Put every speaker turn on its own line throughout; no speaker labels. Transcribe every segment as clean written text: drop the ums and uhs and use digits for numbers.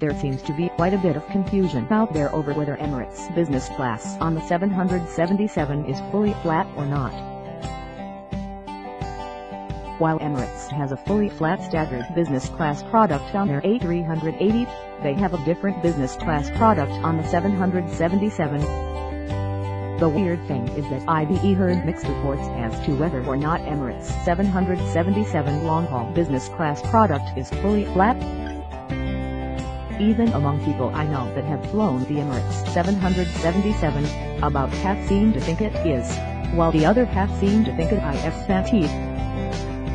There seems to be quite a bit of confusion out there over whether Emirates business class on the 777 is fully flat or not. While Emirates has a fully flat staggered business class product on their A380, they have a different business class product on the 777. The weird thing is that IBE heard mixed reports as to whether or not Emirates 777 long-haul business class product is fully flat. Even among people I know that have flown the Emirates 777, about half seem to think it is, while the other half seem to think it is fatty.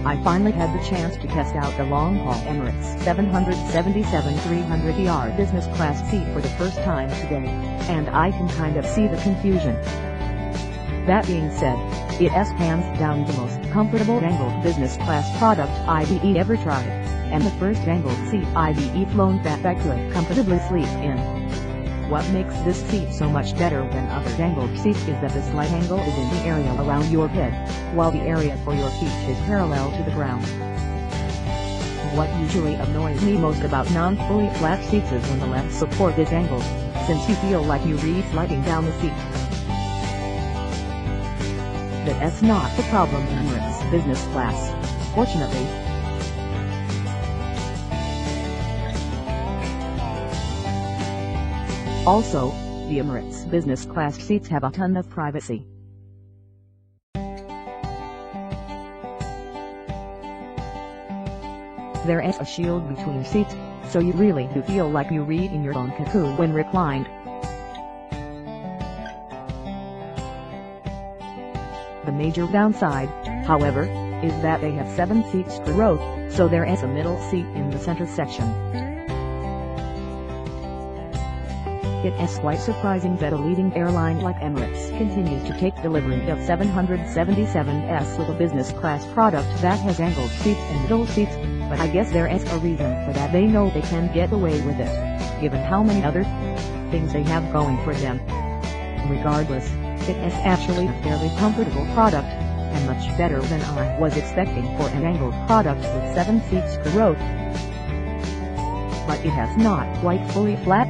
I finally had the chance to test out the long-haul Emirates 777 300ER business class seat for the first time today, and I can kind of see the confusion. That being said, it is hands down the most comfortable angled business class product IBE ever tried, and the first angled seat IBE flown that I could comfortably sleep in. What makes this seat so much better than other angled seats is that the slight angle is in the area around your head, while the area for your feet is parallel to the ground. What usually annoys me most about non-fully flat seats is when the leg support is angled, since you feel like you reach sliding down the seat. That's not the problem in Emirates business class, fortunately. Also, the Emirates business class seats have a ton of privacy. There is a shield between seats, so you really do feel like you read in your own cocoon when reclined. The major downside, however, is that they have 7 seats per row, so there is a middle seat in the center section. It is quite surprising that a leading airline like Emirates continues to take delivery of 777s with a business class product that has angled seats and middle seats, but I guess there is a reason for that. They know they can get away with it, given how many other things they have going for them. Regardless, it is actually a fairly comfortable product, and much better than I was expecting for an angled product with 7 seats per row. But it has not quite fully flat.